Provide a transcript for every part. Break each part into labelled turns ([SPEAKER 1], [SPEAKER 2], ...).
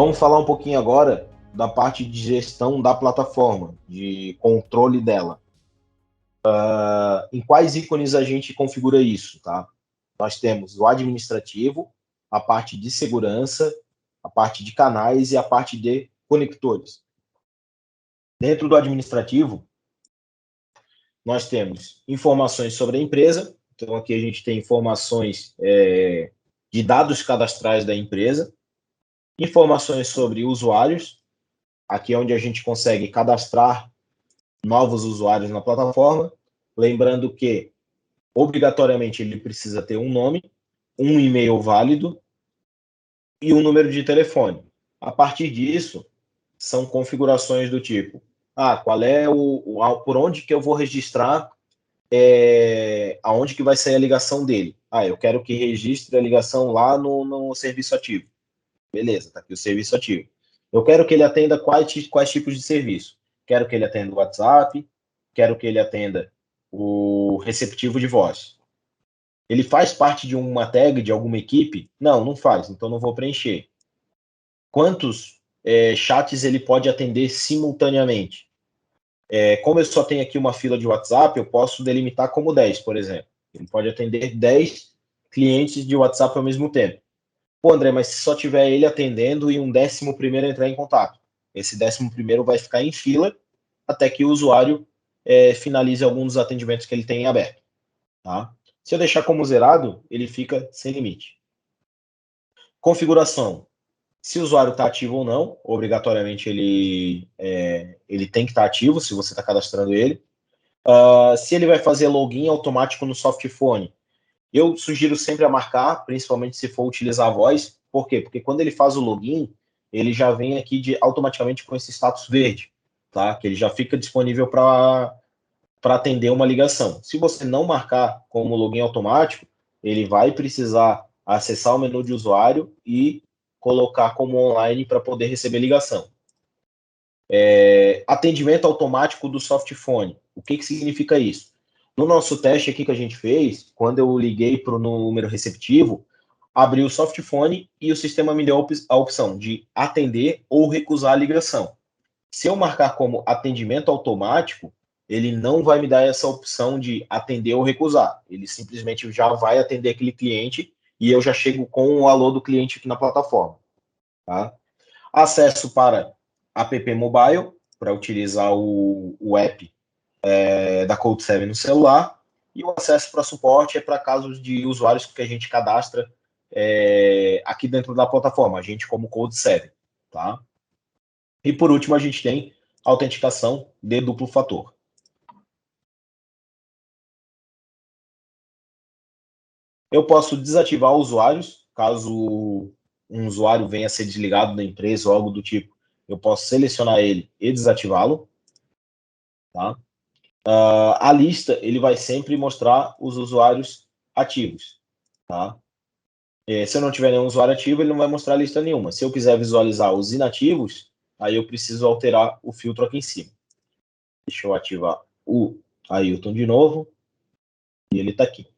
[SPEAKER 1] Vamos falar um pouquinho agora da parte de gestão da plataforma, de controle dela. Em quais ícones a gente configura isso, tá? Nós temos o administrativo, a parte de segurança, a parte de canais e a parte de conectores. Dentro do administrativo, nós temos informações sobre a empresa. Então, aqui a gente tem informações de dados cadastrais da empresa, informações sobre usuários, aqui é onde a gente consegue cadastrar novos usuários na plataforma, lembrando que, obrigatoriamente, ele precisa ter um nome, um e-mail válido e um número de telefone. A partir disso, são configurações do tipo, qual é por onde que eu vou registrar, aonde que vai sair a ligação dele. Eu quero que registre a ligação lá no serviço ativo. Beleza, tá aqui o serviço ativo. Eu quero que ele atenda quais tipos de serviço. Quero que ele atenda o WhatsApp, quero que ele atenda o receptivo de voz. Ele faz parte de uma tag, de alguma equipe? Não faz, então não vou preencher. Quantos chats ele pode atender simultaneamente? Como eu só tenho aqui uma fila de WhatsApp, eu posso delimitar como 10, por exemplo. Ele pode atender 10 clientes de WhatsApp ao mesmo tempo. Pô, André, mas se só tiver ele atendendo e um 11º entrar em contato, esse 11º vai ficar em fila até que o usuário finalize algum dos atendimentos que ele tem aberto. Tá? Se eu deixar como zerado, ele fica sem limite. Configuração. Se o usuário está ativo ou não, obrigatoriamente ele tem que estar ativo, se você está cadastrando ele. Se ele vai fazer login automático no softphone, eu sugiro sempre a marcar, principalmente se for utilizar a voz. Por quê? Porque quando ele faz o login, ele já vem aqui automaticamente com esse status verde, tá? Que ele já fica disponível para atender uma ligação. Se você não marcar como login automático, ele vai precisar acessar o menu de usuário e colocar como online para poder receber ligação. Atendimento automático do softphone. O que significa isso? No nosso teste aqui que a gente fez, quando eu liguei para o número receptivo, abriu o softphone e o sistema me deu a opção de atender ou recusar a ligação. Se eu marcar como atendimento automático, ele não vai me dar essa opção de atender ou recusar. Ele simplesmente já vai atender aquele cliente e eu já chego com o alô do cliente aqui na plataforma. Tá? Acesso para app mobile, para utilizar o app da Code7 no celular, e o acesso para suporte é para casos de usuários que a gente cadastra aqui dentro da plataforma, a gente como Code7. Tá? E por último, a gente tem autenticação de duplo fator. Eu posso desativar usuários, caso um usuário venha a ser desligado da empresa ou algo do tipo, eu posso selecionar ele e desativá-lo. Tá? A lista, ele vai sempre mostrar os usuários ativos. Tá? Se eu não tiver nenhum usuário ativo, ele não vai mostrar lista nenhuma. Se eu quiser visualizar os inativos, aí eu preciso alterar o filtro aqui em cima. Deixa eu ativar o Ailton de novo. E ele está aqui.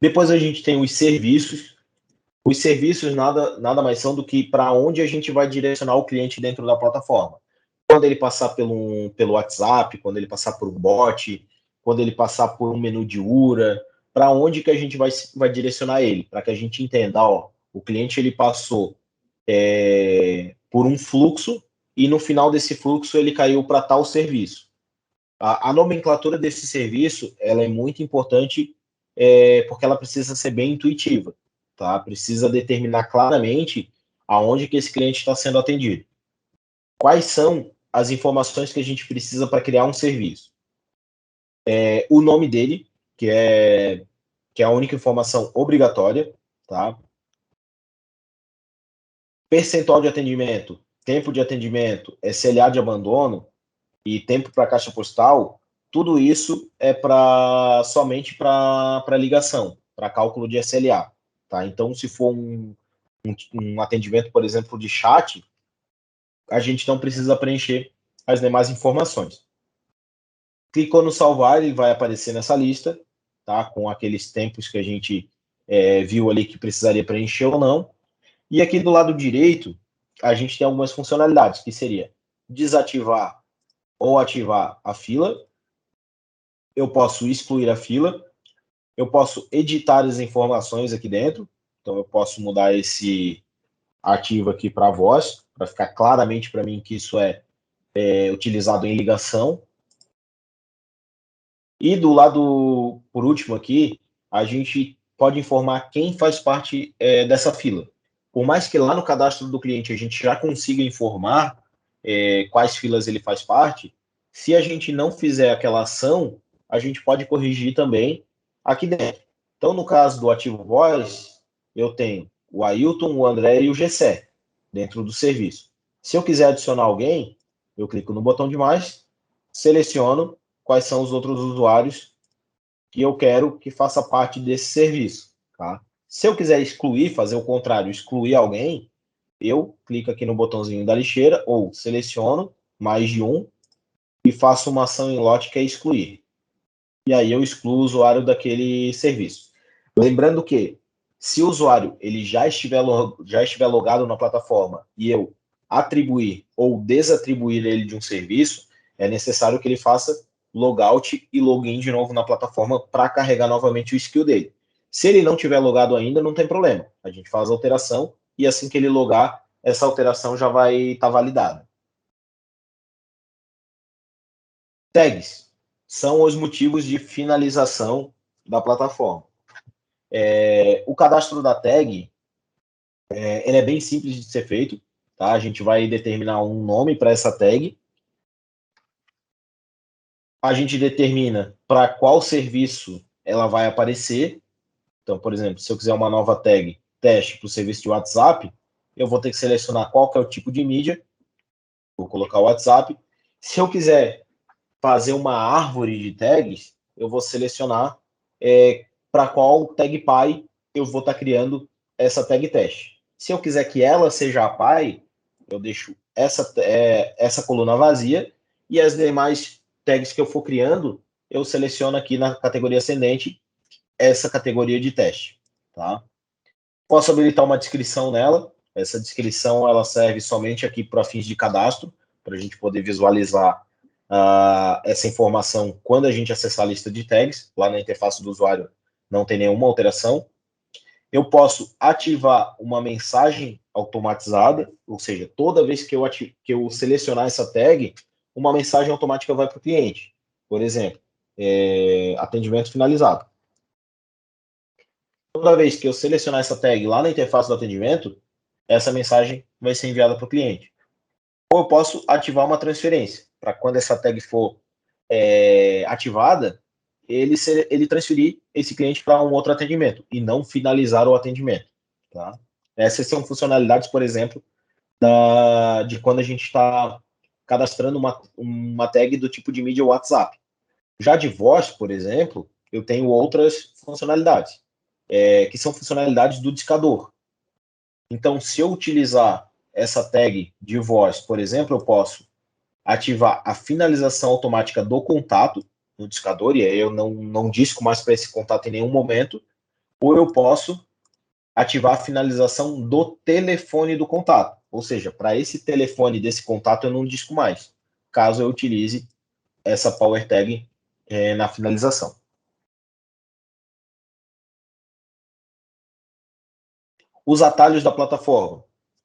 [SPEAKER 1] Depois a gente tem os serviços. Os serviços nada mais são do que para onde a gente vai direcionar o cliente dentro da plataforma. Quando ele passar pelo WhatsApp, quando ele passar por um bot, quando ele passar por um menu de URA, para onde que a gente vai direcionar ele? Para que a gente entenda, o cliente ele passou por um fluxo e no final desse fluxo ele caiu para tal serviço. A nomenclatura desse serviço ela é muito importante porque ela precisa ser bem intuitiva, tá? Precisa determinar claramente aonde que esse cliente está sendo atendido. Quais são as informações que a gente precisa para criar um serviço? O nome dele, que é a única informação obrigatória, tá? Percentual de atendimento, tempo de atendimento, SLA de abandono e tempo para caixa postal, tudo isso é somente para ligação, para cálculo de SLA. Tá? Então, se for um atendimento, por exemplo, de chat, a gente não precisa preencher as demais informações. Clicou no salvar, ele vai aparecer nessa lista, tá? Com aqueles tempos que a gente viu ali que precisaria preencher ou não. E aqui do lado direito, a gente tem algumas funcionalidades, que seria desativar ou ativar a fila. Eu posso excluir a fila. Eu posso editar as informações aqui dentro. Então, eu posso mudar esse ativo aqui para voz, para ficar claramente para mim que isso é utilizado em ligação. E do lado, por último aqui, a gente pode informar quem faz parte dessa fila. Por mais que lá no cadastro do cliente a gente já consiga informar quais filas ele faz parte, se a gente não fizer aquela ação, a gente pode corrigir também aqui dentro. Então, no caso do Ativo Voz, eu tenho o Ailton, o André e o Gessé dentro do serviço. Se eu quiser adicionar alguém, eu clico no botão de mais, seleciono quais são os outros usuários que eu quero que faça parte desse serviço. Tá? Se eu quiser excluir, fazer o contrário, excluir alguém, eu clico aqui no botãozinho da lixeira ou seleciono mais de um e faço uma ação em lote que é excluir. E aí eu excluo o usuário daquele serviço. Lembrando que se o usuário ele já estiver logado na plataforma e eu atribuir ou desatribuir ele de um serviço, é necessário que ele faça logout e login de novo na plataforma para carregar novamente o skill dele. Se ele não tiver logado ainda, não tem problema. A gente faz a alteração e assim que ele logar, essa alteração já vai estar validada. Tags são os motivos de finalização da plataforma. O cadastro da tag ele é bem simples de ser feito. Tá? A gente vai determinar um nome para essa tag. A gente determina para qual serviço ela vai aparecer. Então, por exemplo, se eu quiser uma nova tag teste para o serviço de WhatsApp, eu vou ter que selecionar qual que é o tipo de mídia. Vou colocar o WhatsApp. Se eu quiser fazer uma árvore de tags, eu vou selecionar para qual tag pai eu vou estar criando essa tag teste. Se eu quiser que ela seja a pai, eu deixo essa coluna vazia e as demais tags que eu for criando, eu seleciono aqui na categoria ascendente essa categoria de teste. Tá? Posso habilitar uma descrição nela. Essa descrição ela serve somente aqui para fins de cadastro, para a gente poder visualizar essa informação quando a gente acessar a lista de tags. Lá na interface do usuário não tem nenhuma alteração. Eu posso ativar uma mensagem automatizada, ou seja, toda vez que eu selecionar essa tag, uma mensagem automática vai para o cliente. Por exemplo, atendimento finalizado. Toda vez que eu selecionar essa tag lá na interface do atendimento, essa mensagem vai ser enviada para o cliente. Ou eu posso ativar uma transferência, para quando essa tag for ativada, ele transferir esse cliente para um outro atendimento e não finalizar o atendimento. Tá? Essas são funcionalidades, por exemplo, de quando a gente está cadastrando uma tag do tipo de mídia WhatsApp. Já de voz, por exemplo, eu tenho outras funcionalidades, que são funcionalidades do discador. Então, se eu utilizar essa tag de voz, por exemplo, eu posso ativar a finalização automática do contato no discador, e aí eu não disco mais para esse contato em nenhum momento, ou eu posso ativar a finalização do telefone do contato, ou seja, para esse telefone desse contato eu não disco mais, caso eu utilize essa power tag na finalização. Os atalhos da plataforma.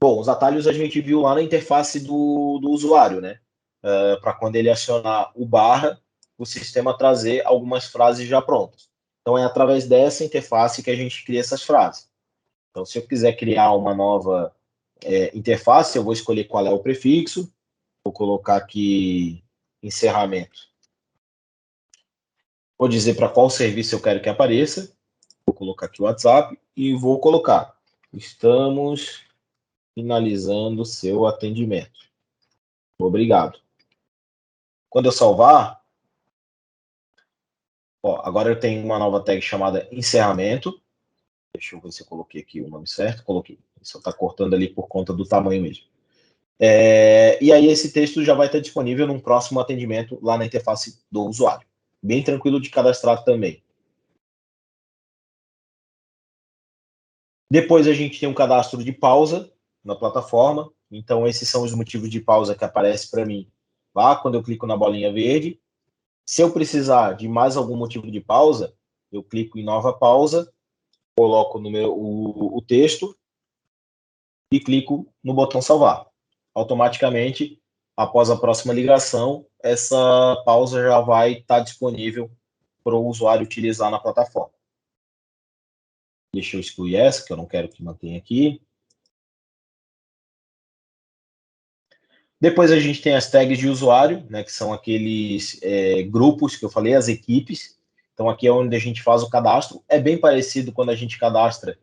[SPEAKER 1] Bom, os atalhos a gente viu lá na interface do usuário, né? Para quando ele acionar o barra, o sistema trazer algumas frases já prontas. Então, é através dessa interface que a gente cria essas frases. Então, se eu quiser criar uma nova interface, eu vou escolher qual é o prefixo, vou colocar aqui encerramento. Vou dizer para qual serviço eu quero que apareça, vou colocar aqui o WhatsApp e vou colocar estamos finalizando seu atendimento. Obrigado. Quando eu salvar, agora eu tenho uma nova tag chamada encerramento. Deixa eu ver se eu coloquei aqui o nome certo. Coloquei. Só está cortando ali por conta do tamanho mesmo. E aí esse texto já vai estar disponível num próximo atendimento lá na interface do usuário. Bem tranquilo de cadastrar também. Depois a gente tem um cadastro de pausa na plataforma. Então, esses são os motivos de pausa que aparecem para mim lá quando eu clico na bolinha verde. Se eu precisar de mais algum motivo de pausa, eu clico em nova pausa, coloco o texto e clico no botão salvar. Automaticamente, após a próxima ligação, essa pausa já vai estar disponível para o usuário utilizar na plataforma. Deixa eu excluir essa, que eu não quero que mantenha aqui. Depois a gente tem as tags de usuário, né, que são aqueles grupos que eu falei, as equipes. Então aqui é onde a gente faz o cadastro. É bem parecido quando a gente cadastra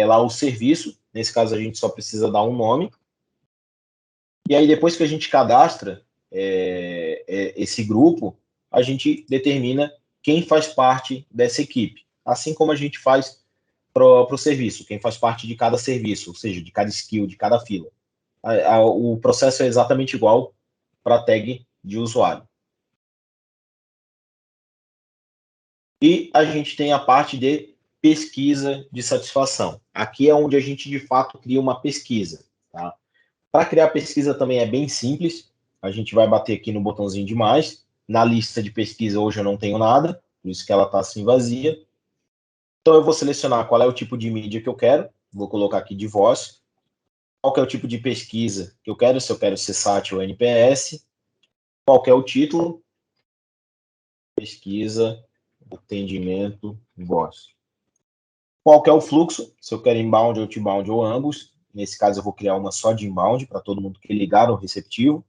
[SPEAKER 1] lá o serviço. Nesse caso a gente só precisa dar um nome. E aí depois que a gente cadastra esse grupo, a gente determina quem faz parte dessa equipe. Assim como a gente faz para o serviço, quem faz parte de cada serviço, ou seja, de cada skill, de cada fila. O processo é exatamente igual para a tag de usuário. E a gente tem a parte de pesquisa de satisfação. Aqui é onde a gente, de fato, cria uma pesquisa. Tá? Para criar pesquisa também é bem simples. A gente vai bater aqui no botãozinho de mais. Na lista de pesquisa hoje eu não tenho nada, por isso que ela está assim vazia. Então eu vou selecionar qual é o tipo de mídia que eu quero. Vou colocar aqui de voz. Qual que é o tipo de pesquisa que eu quero, se eu quero CSAT ou NPS. Qual que é o título? Pesquisa, atendimento, voz. Qual que é o fluxo? Se eu quero inbound, outbound ou ambos. Nesse caso, eu vou criar uma só de inbound para todo mundo que ligar no receptivo.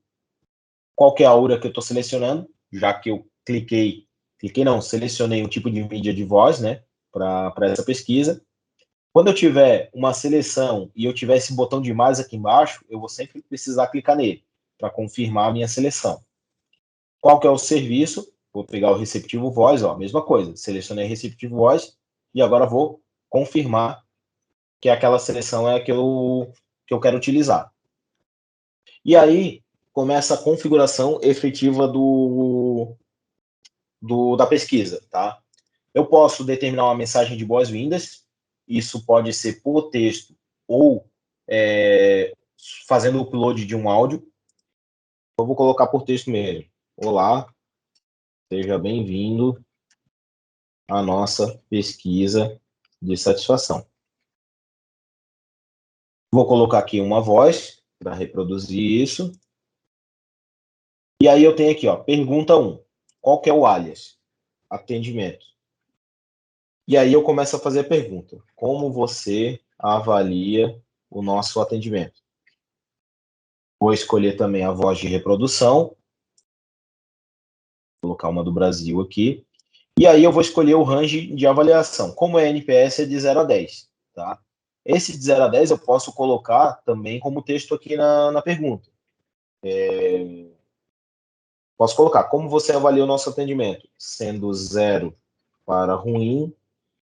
[SPEAKER 1] Qual que é a URA que eu estou selecionando? Já que eu selecionei um tipo de mídia de voz, né, para essa pesquisa. Quando eu tiver uma seleção e eu tiver esse botão de mais aqui embaixo, eu vou sempre precisar clicar nele para confirmar a minha seleção. Qual que é o serviço? Vou pegar o receptivo voz, ó, mesma coisa. Selecionei receptivo voz e agora vou confirmar que aquela seleção é a que eu quero utilizar. E aí começa a configuração efetiva da pesquisa, tá? Eu posso determinar uma mensagem de boas-vindas, isso pode ser por texto ou fazendo o upload de um áudio. Eu vou colocar por texto mesmo. Olá, seja bem-vindo à nossa pesquisa de satisfação. Vou colocar aqui uma voz para reproduzir isso. E aí eu tenho aqui, ó, pergunta 1. Qual que é o alias? Atendimento. E aí eu começo a fazer a pergunta. Como você avalia o nosso atendimento? Vou escolher também a voz de reprodução. Vou colocar uma do Brasil aqui. E aí eu vou escolher o range de avaliação. Como é NPS, é de 0 a 10. Tá? Esse de 0 a 10 eu posso colocar também como texto aqui na pergunta. Posso colocar, como você avalia o nosso atendimento? Sendo 0 para ruim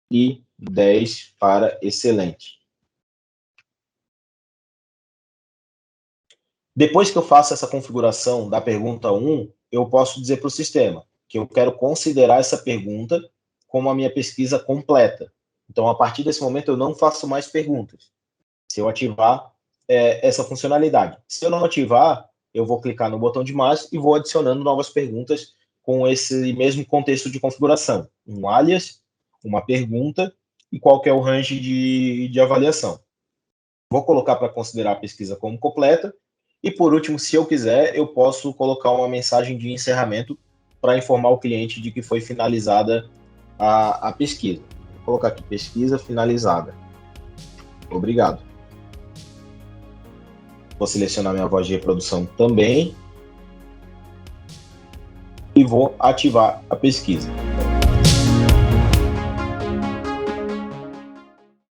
[SPEAKER 1] e 10 para excelente. Depois que eu faço essa configuração da pergunta 1, eu posso dizer para o sistema que eu quero considerar essa pergunta como a minha pesquisa completa. Então, a partir desse momento, eu não faço mais perguntas. Se eu ativar essa funcionalidade. Se eu não ativar, eu vou clicar no botão de mais e vou adicionando novas perguntas com esse mesmo contexto de configuração. Um alias, uma pergunta e qual que é o range de avaliação. Vou colocar para considerar a pesquisa como completa. E, por último, se eu quiser, eu posso colocar uma mensagem de encerramento para informar o cliente de que foi finalizada a pesquisa. Vou colocar aqui, pesquisa finalizada. Obrigado. Vou selecionar minha voz de reprodução também. E vou ativar a pesquisa.